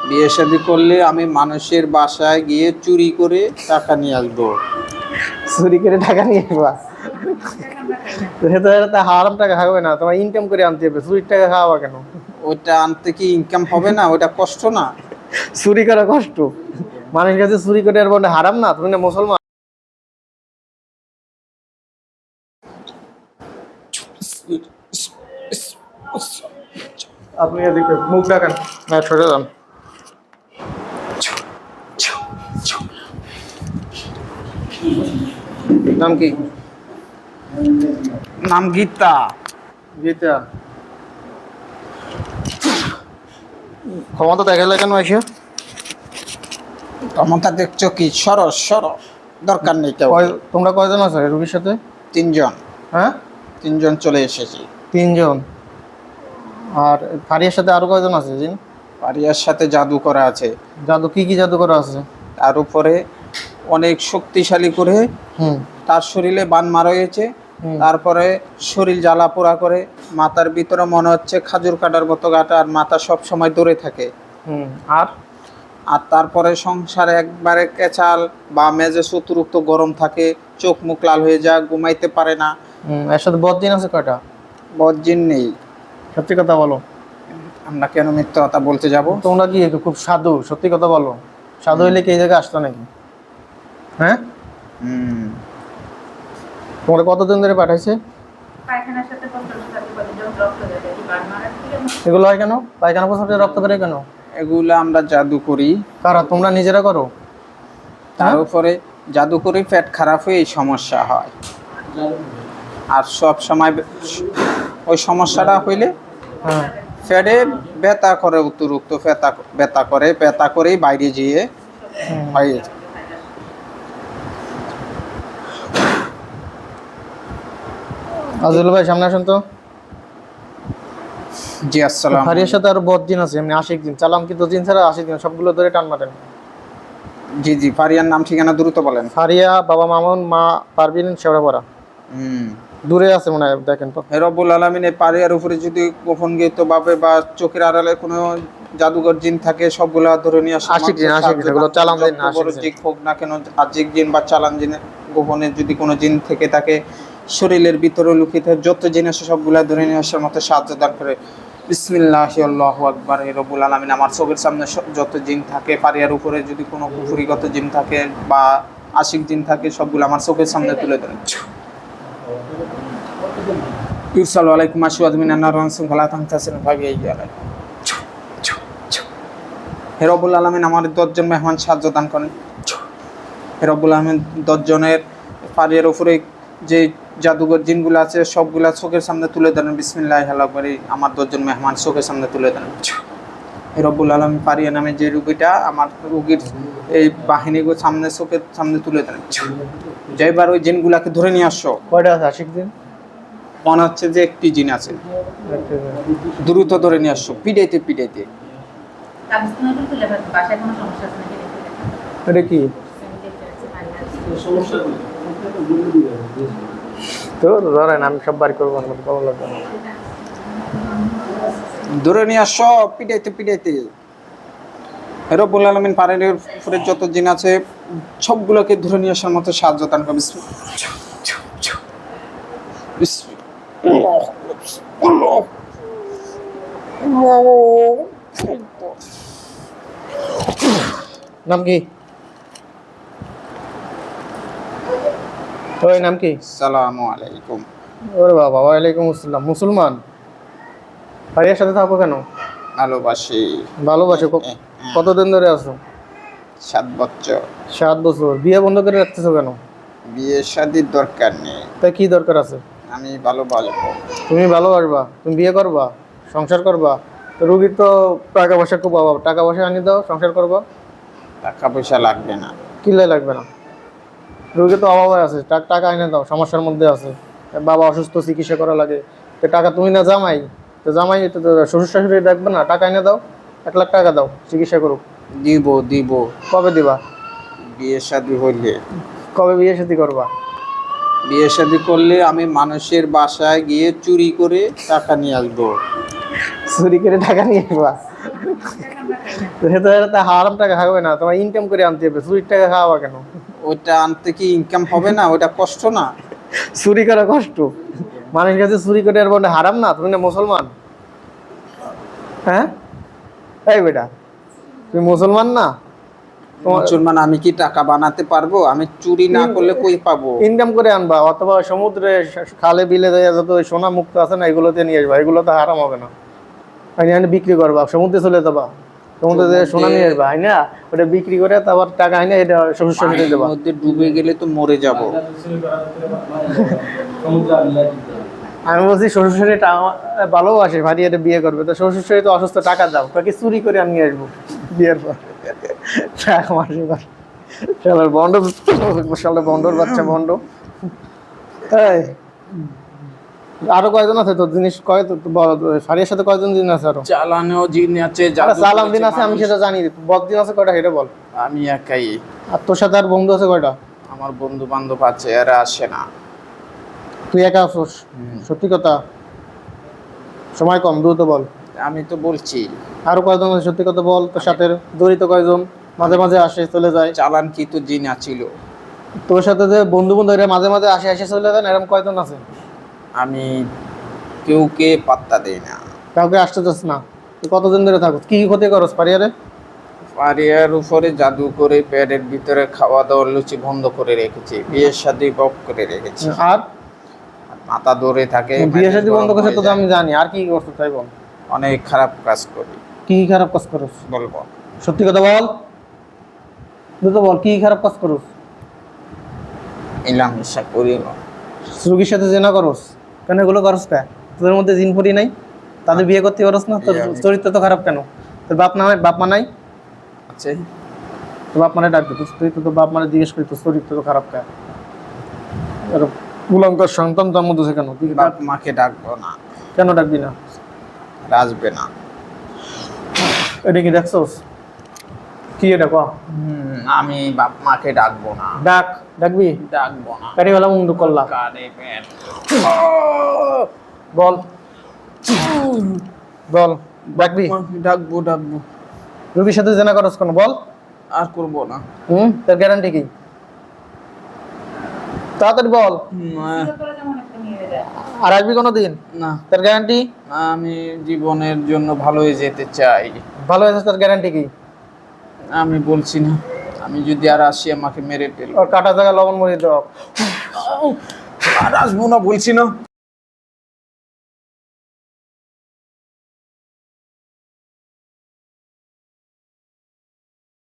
বিয়ে শাদী করলে আমি মানুষের বাসায় গিয়ে চুরি করে টাকা নিয়ে আসবো। চুরি করে টাকা নিয়ে আসবা? তো হারাম টাকা খাবে না, তোমার ইনকাম করে আনতে হবে, চুরির টাকা খাওয়া কেন? ওইটা আনতে কি ইনকাম হবে না? ওইটা কষ্ট না? চুরি করা কষ্ট? মানুষের কাছে চুরি করে আর বলে হারাম না? তুমি না মুসলমান? আপনি এদিকে মুখ দেখান না, সরে যান। নাম কি? নাম গীতা। গীতা। ক্ষমতা দেখালে কেন এসে? ক্ষমতা দেখছো কি? সরস সর, দরকার নেই কেউ। তোমরা কয়জন আছো রোগীর সাথে? 3 জন। হ্যাঁ, 3 জন চলে এসেছি। 3 জন। আর ফারিয়ার সাথে আরো কয়জন আছে? জিন পারিয়ার সাথে জাদু করা আছে। জাদু কি কি জাদু করা আছে? তার উপরে অনেক শক্তিশালী করে হুম তার শরীরে বান মারা হয়েছে। হুম। তারপরে শরীর জ্বালা পোড়া করে, মাথার ভিতরে মনে হচ্ছে খাজুর কাটার মতো গাটা, আর মাথা সব সময় দৌড়ে থাকে। হুম। আর আর তারপরে সংসারে একবারে কেচাল বা মেজে অতিরিক্ত গরম থাকে, চোখ মুখ লাল হয়ে যায়, ঘুমাইতে পারে না। এর সাথে বদজিন আছে কয়টা? বজ্জিন নেই। সত্যি কথা বলো। আমরা কেন মিথ্যা কথা বলতে যাব? তোমরা কি খুব সাধু? সত্যি কথা বলো। সাধু হইলে কি এই জায়গায় আসতো নাকি? হ্যাঁ, হুম। তোমরা কতদিন ধরে পাঠাইছে? পায়খানার সাথে প্রচন্ড থাকে, রক্ত দেয়, এই বার মারার থেকে এগুলো হয় কেন? পায়খানা প্রস্রাবে রক্ত বেরে কেন? এগুলো আমরা জাদু করি। কারা? তোমরা নিজেরা করো? তার উপরে জাদু করে পেট খারাপ হয়ে এই সমস্যা হয়। আর সব সময় ওই সমস্যাটা হইলে হ্যাঁ। পেটে ব্যথা করে, অতিরিক্ত ব্যথা করেই বাইরে যেয়ে হয়। আজল ভাই সামনে আসুন তো। জি আসসালাম। ফারিয়ার সাথে আরো বদজিন আছে, এমনি 80 দিন চালাম, কিন্তু জিন ছাড়া 80 দিন সবগুলো ধরে টান মারেন। জি জি, ফারিয়ার নাম ঠিকানা দ্রুত বলেন। ফারিয়া, বাবা মামুন, মা পারবিন, শেওড়াপাড়া। দূরে আছে মনে হয়, দেখেন তো। রব্বুল আলামিন এই পারিয়ার উপরে যদি গোপনগত ভাবে বা চোখের আড়ালে কোনো জাদুঘর জিন থাকে, সবগুলা ধরে নিয়ে আসে। 80 দিন এগুলো চালান দিন না, 80 দিন। জিন হোক না কেন, আজিক জিন বা চালান জিন, গোপনে যদি কোনো জিন থেকে থাকে, শরীরের ভিতরে লুকিয়ে থাকে যত জিন আছে সবগুলা ধরে নিয়ে আসার মতো সাহায্য দান করে। বিসমিল্লাহি আল্লাহু আকবার। হে রব্বুল আলামিন, আমার চোখের সামনে যত জিন থাকে, পারিয়ার উপরে যদি কোনো কুফরিগত জিন থাকে বা আশিক জিন থাকে, সবগুলো আমার চোখের সামনে তুলে ধরেন। ইরসালু আলাইকুম আশওয়াদ মিনান নার ওয়া খালাতান তাসিরুন ফাবিআইয়া। হে রব্বুল আলামিন, আমার 10 জন মেহমান সাহায্য দান করেন। হে রব্বুল আলামিন, 10 জনের পারিয়ার উপরে যে জাদুঘর জিনগুলো আছে সবগুলা চোখের সামনে তুলে ধরেন। বিসমিল্লাহির আকবার। আমার 10 জন মেহমান চোখের সামনে তুলে ধরেন। হে রব্বুল আলামিন, পারিয়া নামে যে রোগীটা, আমার রোগীর এই বাহিনীগুলো চোখের সামনে তুলে ধরেন। যেবার ওই জিনগুলাকে ধরে নিয়ে আসো। কয়টা আছে 80 দিন? মনে হচ্ছে যে একটি জিন আছে। দ্রুত ধরে নিয়ে আসো, পিটাইতে পিটাইতে। কাগজপত্র তুলে ফেলতে, বাসায় কোনো সমস্যা আছে নাকি দেখে দেখে। এটা কি তো ধরেন? আমি সব বাড়ি করবো, আমার ভালো লাগবে না। ধরে নিয়ে আসো, পিটাইতে পিটাইতে। রব্বুল আলামিন পারের উপরে যত জিন আছে সবগুলোকে ধরে নিয়ে আসার মতো সাহায্য দান করবে। নাম কি? ওই নাম কি? আসসালামু আলাইকুম। ওরে বাবা, ওয়ালাইকুম আসসালাম। মুসলমান? ফারিয়ার সাথে থাকো কেন? ভালোবাসি। ভালোবাসো? কতদিন ধরে আছো? 7 বছর। 7 বছর। বিয়ে বন্ধ করে রাখতেছো কেন? বিয়ে শাদীর দরকার নেই, তাই কি দরকার আছে? আমি ভালোবাসবো। তুমি ভালোবাসবা? তুমি বিয়ে করবা, সংসার করবা? তো রুগীর তো টাকা পয়সা খুব অভাব, টাকা পয়সা আনি দাও, সংসার করবা। টাকা পয়সা লাগবে না। কিলাই লাগবে না? রুগী তো অভাবে আছে, টাকা এনে দাও, সমস্যার মধ্যে আছে, বাবা অসুস্থ, চিকিৎসা করা লাগে। তো টাকা তুমি না জামাই, তো জামাই তো শ্বশুর শাশুড়ি দেখবে না? টাকা এনে দাও, 1 লাখ টাকা দাও, চিকিৎসা করুক। দিব দিব। কবে দিবা? বিয়ে শাদী হইলে। কবে বিয়ে শাদী করবা? বিয়ে শাদী করলে আমি মানুষের বাসায় গিয়ে চুরি করে টাকা নিয়ে আসবো। চুরি করে টাকা নিয়ে আসবা? তা হারাম টাকা খাবে না, তোমার ইনকাম করে আনতে হবে, চুরির টাকা খাওয়া কেন? ওইটা আনতে কি ইনকাম হবে না? ওইটা কষ্ট না? চুরি করা কষ্ট, মানুষের কাছে চুরি করে আর বলে হারাম না? তুমি না মুসলমান? হ্যাঁ এই বেটা, তুমি মুসলমান না? মুসলমান, আমি কি টাকা বানাতে পারবো? আমি চুরি না করলে কই পাবো? ইনকাম করে আনবা, অথবা সমুদ্রে খালে বিলে যায় যত ওই সোনা মুক্ত আছে না, এগুলোতে নিয়ে আসবা, এগুলো তো হারাম হবে না। আইনে বিক্রি করবা, সমুদ্রে চলে যাবা, সমুদ্রে যেয়ে সোনা নিয়ে আসবা, আইনা ওটা বিক্রি করে তারপর টাকা আইনা এটা শ্বশুর শাশুড়ি দেবা। পানির মধ্যে ডুবে গেলে তো মরে যাব। আমি বলছি শ্বশুর শাশুড়ি ভালোবাসে, ভারী এটা বিয়ে করবে, তো শ্বশুর শাশুড়ি তো অসুস্থ, টাকা দাও, কাকে চুরি করে আমি নিয়ে আসবো বিয়ের পর। টাকা মাসে বার শালার বন্ড, শালা বন্ডর বাচ্চা বন্ড। এই আরো কয়জন আছে তোর জিনিস? কয় তো শাড়ির সাথে কয়জন দিন আছে আরো? চালানেও জিন আছে, আরে জাদু সালাম দিন করেছে আছে, আমি মানুষ। সেটা জানি, বদ দিন আছে কয়টা সেটা বল। আমি একাই। আর তোর সাথে আর বন্ধু আছে কয়টা? আমার বন্ধু বান্ধব আছে, এরা আসে না। তুই একা আছোস? সত্যি কথা, সময় কম, দ্রুত বল। আমি তো বলছি। আরো কয়জন আছে সত্যি কথা বল, তোর সাথে জড়িত কয়জন? মাঝে মাঝে আসে চলে যায়? চালান কি তো জিন আছিল। তোর সাথে যে বন্ধু বন্ধু এরা মাঝে মাঝে আসে আসে চলে যায়, এরকম কয়জন আছে? আমি কেউকে পাত্তা দেই না। কাউকে আসতে চাস না? তুই কতদিন ধরে থাকস? কি কি ক্ষতি করস পারিয়ারে? পারিয়ার উপরে জাদু করে পেটের ভিতরে খাওয়া দাওয়া লুচি বন্ধ করে রেখেছি, বিয়ের সাথে বক করে রেখেছি। আর মাথা ধরে থাকে, বিয়ে শাদী বন্ধ করছে তো হয়ে যায়। আমি জানি, আর কি কি করছিস তাই বল। অনেক খারাপ কাজ করি, কি কি খারাপ কাজ করস? বলবো। সত্যি কথা বল, দ্রুত বল, কি কি খারাপ কাজ করস? মিলামিশা করি না। রুগীর সাথে জেনা করস কেন? এগুলো করস কে? তোদের মধ্যে জিন পড়ি নাই? তাদের বিয়ে করতে পারস না? তোর চরিত্র তো খারাপ কেন? তোর বাপ না, বাপ মা নাই? আছে। তোর বাপ মানে ডাকবে, তুই তো তোর বাপ মানে জিজ্ঞেস করি তোর চরিত্র তো খারাপ কে? কুলঙ্কার সন্তান জন্ম দিয়েছে কেন? তুই বাপ মাকে ডাকবো না, কেন ডাকবি না? আসবে না। এটা কি দেখছোস? কি এটা ক? আমি বাপ মাকে ডাকবো না। ডাক, ডাকবি? ডাকবো না। কাটি বেলা মুন্ডু করলা, কানে পেট। বল বল, ডাকবি? ডাকবো ডাকবো। রুগীর সাথে জেনা করস কেন বল? আর করবো না। তোর গ্যারান্টি কি? তাড়াতাড়ি বল। সুযোগ করে যেমন একটা নিয়ে যায়। আর আসবি কোনোদিন? না, তোর গ্যারান্টি? আমি জীবনের জন্য ভালো হয়ে যেতে চাই। ভালো হয়েছে, তোর গ্যারান্টি কি? আমি বলছি না, আমি যদি আর আসি আমাকে মেরে ফেল। ওর কাটা জায়গা লবণ মরিয়ে দাও। আর আসবো না বলছি না।